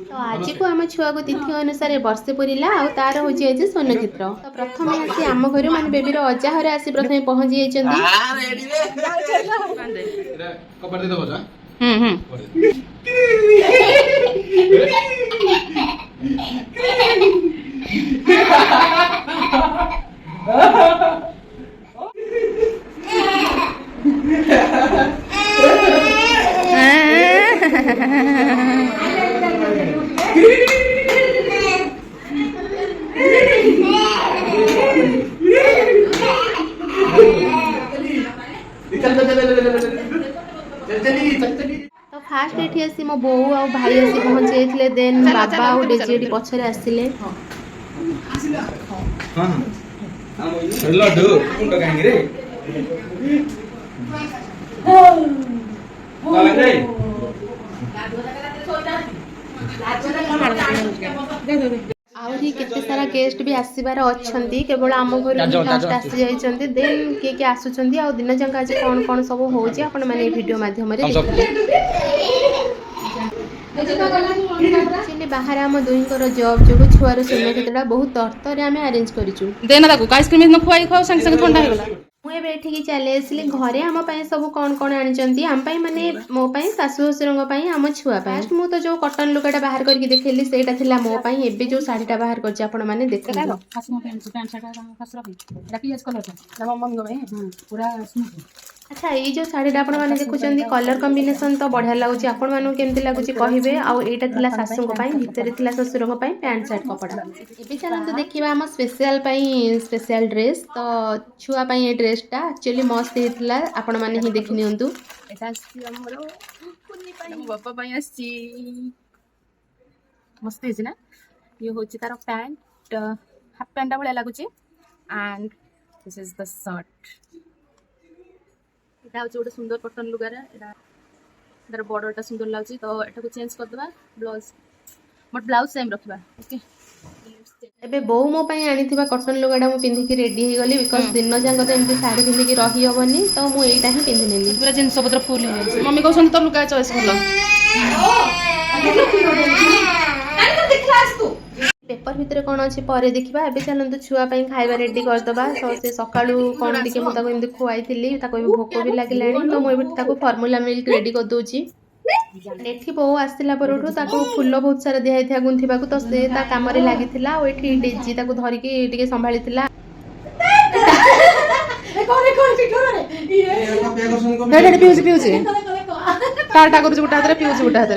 तो आज को आम छुआ को तिथि अनुसार वर्षे पूरा आ तार हूँ आज स्वर्ण क्षेत्र तो प्रथम आसी आम घर मान बेबीर अजा घर आसी प्रथम पहुंची तो फास्ट एठी आसी मो बो आ भाई आसी पहुंचे जाइथिले देन बाबा आ डेजी पछरे आसिले हां लड्डू कुंड कांगी रे आउरी केते सारा गेस्ट भी आसीबार अछंती केवल आम घर लास्ट आसी जाइछंती देन के के आसुछंती आ दिन जंका आज कोन कोन सब होउची आपण माने वीडियो माध्यम रे देखिले बाहर आम दुईकर जॉब जो छुआर सुन्न केतडा बहुत तर्तर आमे अरेंज करिछु देना ताको आइसक्रीम न खुआई खाओ संग संग ठंडा हो गला मुझे बैठिकी चले आसली घरे आम सब कौन कौन आनी आम माने मो शाशु शशुर आम छुआ फास्ट मुझे जो कटन लुगाटा बाहर करके देखली सेटा थिला मो एबे जो साड़ीटा बाहर करछि आपण माने देखिलो अच्छा ये जो साड़ीटा आपण माने देखुचंदी कलर कॉम्बिनेशन तो बढ़िया लगुच आपण मानु केमती लगुच कहिबे आ एटा थिला शाशु को भितर थिला शशुर को पैंट शर्ट कपड़ा एबे चलंतु देखिबा हम स्पेशल ड्रेस तो छुआ ये ड्रेसटा एक्चुअली मस्त हेतला आपण माने ही देखि नियंतु एटा आसी हमरो कुनी पाई बापा पाई आसी मस्त है ना ये होची तार पैंट हाफ पैंट बळा लागुची and this is the shirt एटा होची गोटे सुंदर कॉटन लुगारा एटा तार बॉर्डरटा सुंदर लागुची तो एटा को चेंज कर दबा ब्लाउज सेम रखबा ओके एबे बो मो पई आनीथिबा कॉटन लुगाडा मु पिंधिकी रेडी हे गली बिकॉज़ दिन जांक तो एमती साड़ी पिंधिकी रही हबनी तो मु एटा ही पिंधि नेली पूरा जिंस पत्र फुल है मम्मी कहसन तो लुगा चॉइस करलो पेपर भितर कौन अच्छी पर देखा ए चलते छुआ खाଇବା रेडी करदबा तो से सकाळू कौन टी मुझे खुआई थी भोक भी लगे तो मुझे फर्मूला मिल्क रेडी कर दूची एठी बो आसला पर फूल बहुत सारा दिखाई था गुंथवा तो से कम लगी डेजी धरिकी संभाली टाटा कर गोटे हाथ पीऊँ गोटे हाथ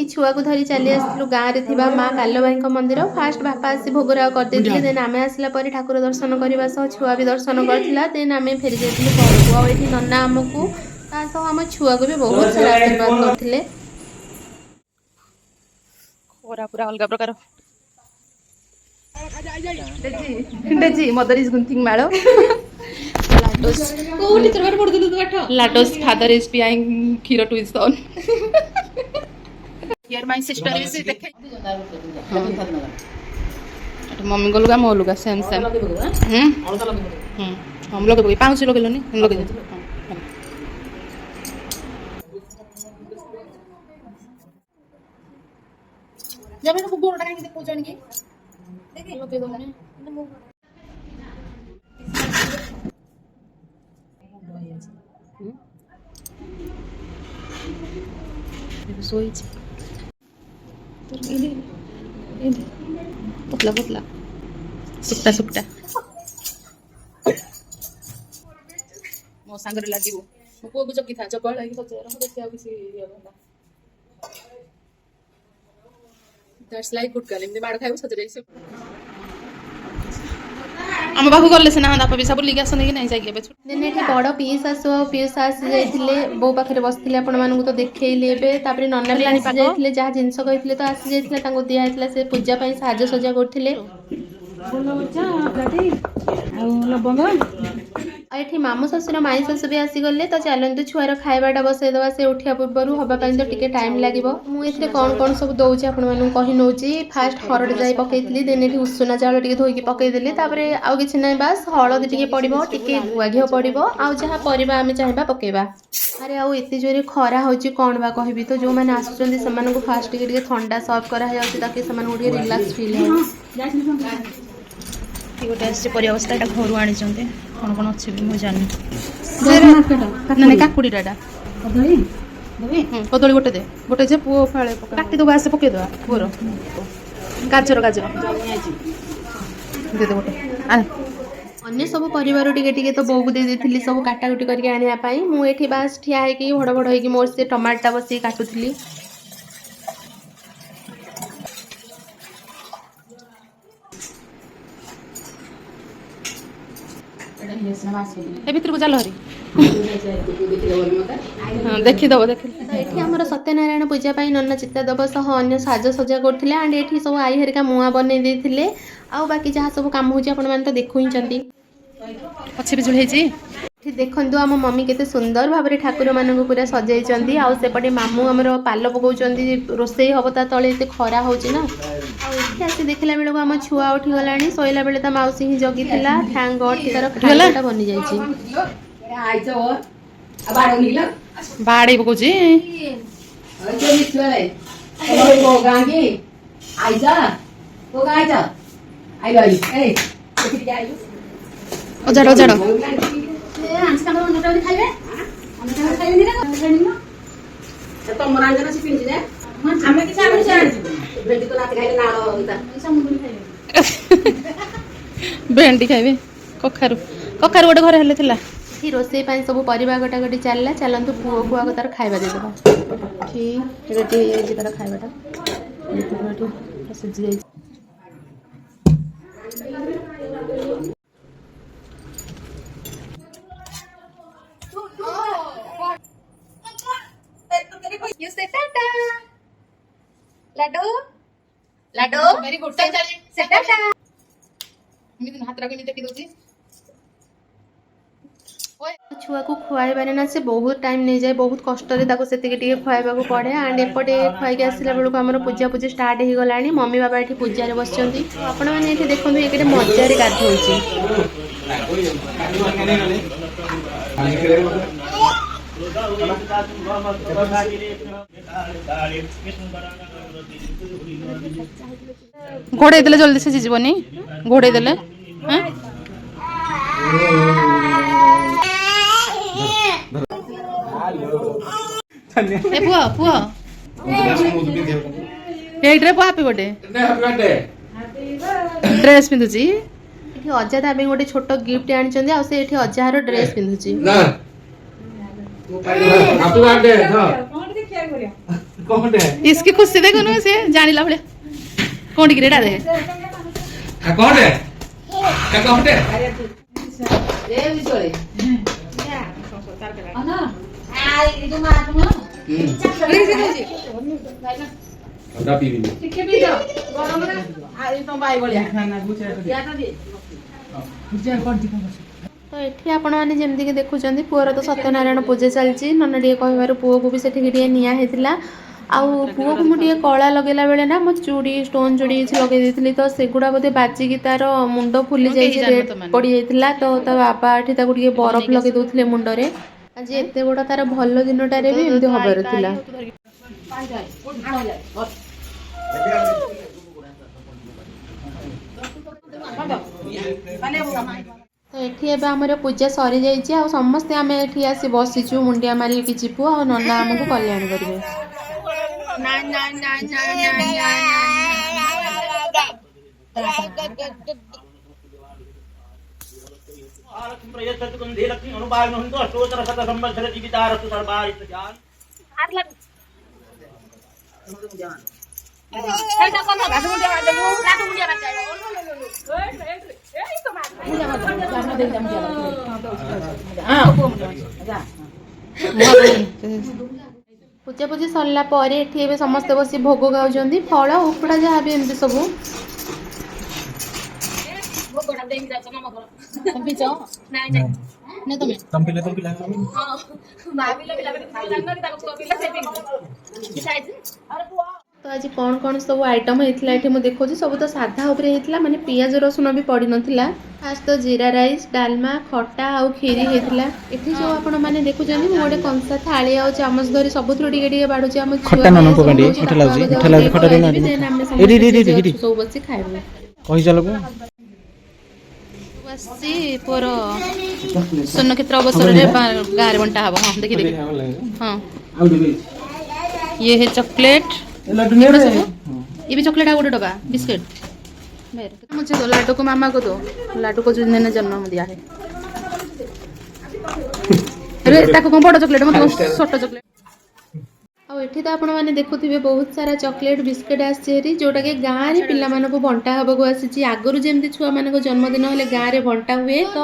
छुआ को धरी चली आसलु गाँव में माँ काल भाई मंदिर फास्ट बापा आसी भोगराव करदे देन आम आसला ठाकुर दर्शन करने सह छुआ भी दर्शन करथिला देन आम फेरी जाइलु घर को आठी नना आमको आम छुआ को भी बहुत सारा आशीर्वाद करथिले पूरा अलग प्रकार डेजी मदर इज गुंथिंग मालो लाटोस फादर इज बिहाइंड खीरो to his son here my sister is देखे मम्मी को लुगा मो लुगा सेम सेम हम लोग 5 लोग लोनी हम लोग जब को बोर्ड का देखो जान के देखे लोग दो ने सोई पतला पतला सुपटा सुपटा मो सांगरे लागिबो मो को जकी था जबळ लागी पचेर हम देखि आ किसी दैट्स लाइक गुड गर्ल इमदे माड खाइबो सजरे से आम बाबू गले से ना बापा भी सब लिखा कि नहीं जाइए दिन ये बड़ पीस आसु पीस आसी जाइए बो पाखे बसते आपण मानू तो देखिले नना भी आसी जाइए जहाँ जिनस कही तो आसी जाइए दिखाई से पूजा साज सजा करते ଆଉ ଏଠି ମାମୁଁ ଶ୍ୱଶୁର ମାଇଁ ଶାଶୁ ବି ଆସିଗଲେ ତ ଚାଲନ୍ତୁ ଛୁଆର ଖାଇବାଟା ବସେଇଦେବା। ସେ ଉଠିବା ପୂର୍ବରୁ ହବା ପାଇଁ ତ ଟିକେ ଟାଇମ୍ ଲାଗିବ। ମୁଁ ଏଥିରେ କ'ଣ କ'ଣ ସବୁ ଦେଉଛି ଆପଣମାନଙ୍କୁ କହି ନେଉଛି। ଫାଷ୍ଟ ହରଡ଼ ଯାଇ ପକେଇଥିଲି, ଦେନ୍ ଏଠି ଉଷୁନା ଚାଉଳ ଟିକେ ଧୋଇକି ପକେଇଦେଲି। ତାପରେ ଆଉ କିଛି ନାହିଁ, ବାସ୍ ହଳଦୀ ଟିକେ ପଡ଼ିବ, ଟିକେ ଗୁଆ ଘିଅ ପଡ଼ିବ, ଆଉ ଯାହା ପରିବା ଆମେ ଚାହିଁବା ପକେଇବା। ଆରେ ଆଉ ଏତେ ଜୋରେ ଖରା ହେଉଛି କ'ଣ ବା କହିବି। ତ ଯେଉଁମାନେ ଆସୁଛନ୍ତି ସେମାନଙ୍କୁ ଫାଷ୍ଟ ଟିକେ ଥଣ୍ଡା ସର୍ଭ କରାଯାଉଛି ତାକି ସେମାନଙ୍କୁ ଟିକେ ରିଲାକ୍ସ ଫିଲ୍ ହେବ। ଗୋଟେ ଆସିଛି ପରିବା ବସ୍ତା, ଏଇଟା ଘରୁ ଆଣିଛନ୍ତି। କ'ଣ କ'ଣ ଅଛି ବି ମୁଁ ଜାଣିନି। ନା କାକୁଡ଼ିଟା ଏଇଟା କଦଳୀ ଗୋଟେ ଦେ, ଗୋଟେ ଯେ ପୁଅ ଫାଳେ କାଟିଦେବା, ଆସେ ପକେଇଦେବା ପୁଅର। ଗାଜର ଦେଇଦେ ଗୋଟେ। ଅନ୍ୟ ସବୁ ପରିବାରୁ ଟିକେ ଟିକେ ତ ବୋଉକୁ ଦେଇଥିଲି ସବୁ କାଟାକୁଟି କରିକି ଆଣିବା ପାଇଁ। ମୁଁ ଏଠି ବାସ୍ ଠିଆ ହେଇକି ଭଡ଼ ଭଡ଼ ହେଇକି ମୋର ସେ ଟମାଟୋଟା ବସିକି କାଟୁଥିଲି। ଏ ଭିତରକୁ ଚାଲ ହରି ଦେଖିଦେବ। ତ ଏଠି ଆମର ସତ୍ୟନାରାୟଣ ପୂଜା ପାଇଁ ନନା ଚିତା ଦବ ସହ ଅନ୍ୟ ସାଜସଜା କରୁଥିଲେ। ଆଣ୍ଡ ଏଠି ସବୁ ଆଈ ହେରିକା ମୁଆଁ ବନେଇ ଦେଇଥିଲେ। ଆଉ ବାକି ଯାହା ସବୁ କାମ ହେଉଛି ଆପଣମାନେ ତ ଦେଖୁଛନ୍ତି। ପଛେ ବିଜୁଳି ହେଇଛି। ଏଠି ଦେଖନ୍ତୁ ଆମ ମମି କେତେ ସୁନ୍ଦର ଭାବରେ ଠାକୁରମାନଙ୍କୁ ପୁରା ସଜେଇଛନ୍ତି। ଆଉ ସେପଟେ ମାମୁଁ ଆମର ପାଲ ପକାଉଛନ୍ତି, ରୋଷେଇ ହେବ ତା ତଳେ, ଏତେ ଖରା ହେଉଛି ନା। ଆଉ ଏଠି ଆସି ଦେଖିଲା ବେଳକୁ ଆମ ଛୁଆ ଉଠିଗଲାଣି। ଶୋଇଲା ବେଳେ ତା ମାଉସୀ ହିଁ ଜଗିଥିଲା। ଥ୍ୟାଙ୍କ ଗଡ୍ କି ତାର ଖାଇବାଟା ବନିଯାଇଛି। ବାଡ଼େଇ ପକଉଛି। ଅଜାଡ଼ ଅଜାଡ଼ ଭେଣ୍ଡି ଖାଇବେ। କଖାରୁ କଖାରୁ ଗୋଟେ ଘରେ ହେଲେ ଥିଲା। ଏଠି ରୋଷେଇ ପାଇଁ ସବୁ ପରିବା କଟାକଟି ଚାଲିଲା। ଚାଲନ୍ତୁ ପୁଅକୁ ଆଗ ତାର ଖାଇବା ଦେଇଦେବା। ଏଠି ରେଡ଼ି ହେଇଯାଇଛି ତାର ଖାଇବାଟା। ଏଠି ସିଝି ଯାଇଛି। ଛୁଆକୁ ଖୁଆଇବାରେ ନା ସେ ବହୁତ ଟାଇମ୍ ନେଇଯାଏ। ବହୁତ କଷ୍ଟରେ ତାକୁ ସେତିକି ଟିକେ ଖୁଆଇବାକୁ ପଡ଼େ। ଆଣ୍ଡ ଏପଟେ ଖୁଆଇକି ଆସିଲା ବେଳକୁ ଆମର ପୂଜାପୂଜି ଷ୍ଟାର୍ଟ ହେଇଗଲାଣି। ମମି ବାବା ଏଠି ପୂଜାରେ ବସିଛନ୍ତି। ଆପଣମାନେ ଏଠି ଦେଖନ୍ତୁ, ଏ କେତେ ମଜାରେ ଗାଧଉଛି। ଘୋଡ଼େଇ ଦେଲେ ଜଲ୍ଦି ସିଝିଯିବନି। ଘୋଡ଼େଇ ଦେଲେ ଏ ପୁଅ ପୁଅ ଏଇଟିରେ ପୁଅ ହାପି ବର୍ଥଡେ ଡ୍ରେସ୍ ପିନ୍ଧୁଛି। ଏଠି ଅଜା ତା ପାଇଁ ଗୋଟେ ଛୋଟ ଗିଫ୍ଟ ଆଣିଛନ୍ତି। ଆଉ ସେ ଏଠି ଅଜାହାର ଡ୍ରେସ୍ ପିନ୍ଧୁଛି। इसकी खुशी देखो ना से जानिला भले कोन टिक रेडा दे कौन है कौन है ए बिचोले अना आई जो मा तुम ठंडा पी भी ठीक है पी जाओ गरम ना आई तो बाई बलिया ना गुचा या तो दे गुचा कर दी तो ଏଠି ଆପଣମାନେ ଯେମିତିକି ଦେଖୁଛନ୍ତି ପୁଅର ତ ସତ୍ୟନାରାୟଣ ପୂଜା ଚାଲିଛି। ନନା ଟିକେ କହିବାରୁ ପୁଅକୁ ବି ସେଠିକି ଟିକେ ନିଆ ହେଇଥିଲା। ଆଉ ପୁଅକୁ ମୁଁ ଟିକେ କଳା ଲଗେଇଲା ବେଳେ ନା ମୋ ଚୁଡ଼ି ଷ୍ଟୋନ୍ ଚୁଡ଼ି କିଛି ଲଗେଇ ଦେଇଥିଲି। ତ ସେଗୁଡ଼ା ବୋଧେ ବାଜିକି ତାର ମୁଣ୍ଡ ଫୁଲି ଯାଇଛି, ରେଡ୍ ପଡ଼ିଯାଇଥିଲା। ତ ତା ବାବା ଏଠି ତାକୁ ଟିକେ ବରଫ ଲଗେଇ ଦେଉଥିଲେ ମୁଣ୍ଡରେ। ଆଜି ଏତେ ବଡ଼ ତାର ଭଲ ଦିନଟାରେ ବି ଏମିତି ହବାର ଥିଲା। ତ ଏଠି ଏବେ ଆମର ପୂଜା ସରିଯାଇଛି। ଆଉ ସମସ୍ତେ ଆମେ ଏଠି ଆସି ବସିଛୁ ମୁଣ୍ଡିଆ ମାରିକି ଯିବୁ। ଆଉ ନନା ଆମକୁ କଲ୍ୟାଣ କରିବେ। ପୂଜାପୂଜି ସରିଲା ପରେ ଏଠି ଏବେ ସମସ୍ତେ ବସି ଭୋଗ ଖାଉଛନ୍ତି। ଫଳ ଉଖୁଡ଼ା ଯାହା ବି ଏମିତି ସବୁ। ନାଇଁ नहीं तुम्हें तुम पिला तो आज कौन कौन सब आइटम होता है मुझे देखो सब तो साधा उपरे होता माने पियाज रसुण भी पड़ ना। फास्ट तो जीरा राइस डालमा खटा आउ खीरी होता एठी जो आपण माने देखुछन मु गोटे कंसा थाली आ चामच धरी सबुथरो टिके टिके बाडुची हम खट्टा नन पकांडी इठा लाउजी खट्टा रे नाडी एडी सब बसी खाइबो कहि चलो को बसी पर सुन्न क्षेत्र अवसर रे गारे बंटा हबो हां देखि देखि हां ये है चॉकलेट ये भी चॉकलेट है गोटे डब्बा बिस्किट मुझे दो लाडू को मामा को दो लाडू को जिन दिन जन्म दिया है अरे ताको कौन बड़ चॉकलेट मतलब छोट चॉकलेट आ एठी तो आपण माने देखुथिबे बहुत सारा चॉकलेट बिस्किट आछेरी जोटा के गां रे पिल्ला माने को बंटा हबो को आसी आगरु जेमती छुआ माने को जन्मदिन होले गां रे बंटा हुए तो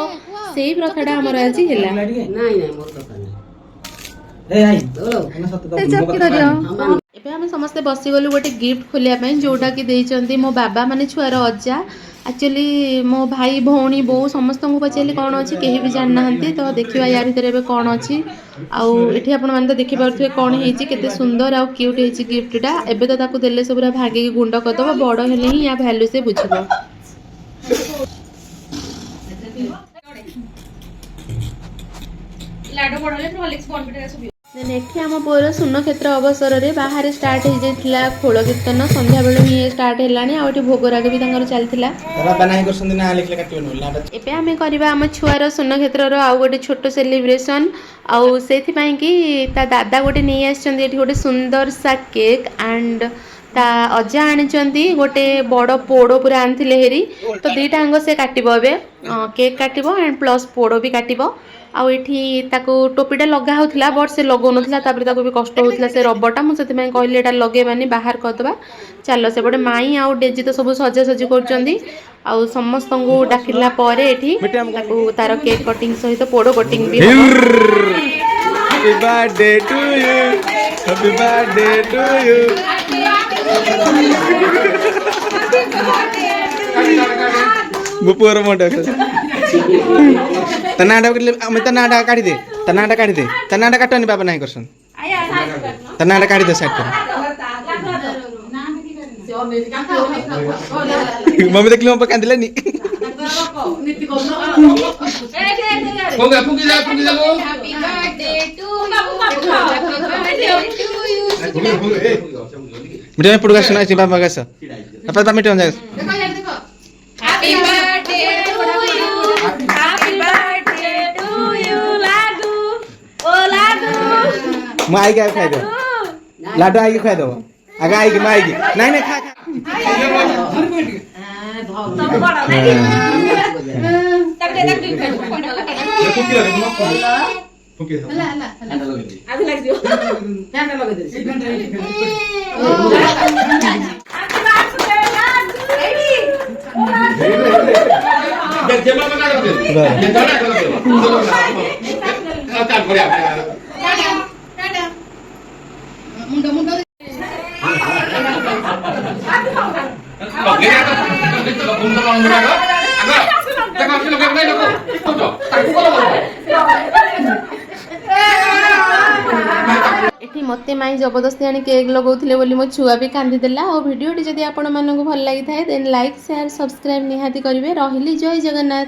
सेही प्रथाटा हमर आज हेला ଏବେ ଆମେ ସମସ୍ତେ ବସିଗଲୁ ଗୋଟେ ଗିଫ୍ଟ ଖୋଲିବା ପାଇଁ ଯୋଉଟା କି ଦେଇଛନ୍ତି ମୋ ବାବା ମାନେ ଛୁଆର ଅଜା ଆକ୍ଚୁଆଲି ମୋ ଭାଇ ଭଉଣୀ ବୋଉ ସମସ୍ତଙ୍କୁ ପଚାରିଲି କ'ଣ ଅଛି କେହି ବି ଜାଣିନାହାନ୍ତି ତ ଦେଖିବା ୟା ଭିତରେ ଏବେ କ'ଣ ଅଛି ଆଉ ଏଠି ଆପଣମାନେ ତ ଦେଖିପାରୁଥିବେ କ'ଣ ହେଇଛି କେତେ ସୁନ୍ଦର ଆଉ କ୍ୟୁଟ୍ ହେଇଛି ଗିଫ୍ଟଟା ଏବେ ତ ତାକୁ ଦେଲେ ସେ ପୁରା ଭାଙ୍ଗିକି ଗୁଣ୍ଡ କରିଦେବ ବଡ଼ ହେଲେ ହିଁ ୟା ଭ୍ୟାଲ୍ୟୁ ସେ ବୁଝିବ। एठी आम पुअर सुन्न क्षेत्र अवसर में बाहर स्टार्ट हो जाता खोल कीर्तन संध्या बेलू ही स्टार्ट है भोगराग भी चलता एबे आम करवा आम छुआर सुन्न क्षेत्र आउ गोटे छोट सेलिब्रेशन आउ से कि ता दादा गोटे नहीं आछंती एठी गोटे सुंदर सा केक एंड ता अजा आनी गोटे बड़ पोड़ पूरा आनी हेरी तो दुईटा अंग से काटो ए केक काटो एंड प्लस पोड़ भी काटो आउ एठी ताको टोपीटा लगा होता बट से लगौन ताको भी कष्ट होता से रबरटा मुझे कहली एटा लगेबानी बाहर करदे चलो सेपटे माई आउ डेजी तो सब सजासजी कर समस्त को डाकिला एठी तार केक कटिंग सहित पोड़ कटिंग भी happy birthday to you happy birthday to you बुपुर मोटा तनाडा मैं तनाडा काढ़ी दे तनाडा काटनी बाबा नहीं करसन तनाडा काढ़ी दे साइड कर मम्मी देखली मम्मी कांदिला नी फुंगी जा हैप्पी बर्थडे टू यू मिटे पुडगा सुना छी बाबा गास अपा ता मिटे जा happy birthday to you happy birthday to you लाडू ओ लाडू मैं आई के खाई दो लाडू आई के खाई दो आगे आई के मैं आई के नहीं नहीं खा एठी मते माई जबरदस्ती आनी केक लगाउथिले बोली मो छुआ भी कांदीदेला और वीडियोटी जदि आपण मानकु भल लागि थाए देन लाइक शेयर सब्सक्राइब निहाती करिवे रहिली जय जगन्नाथ।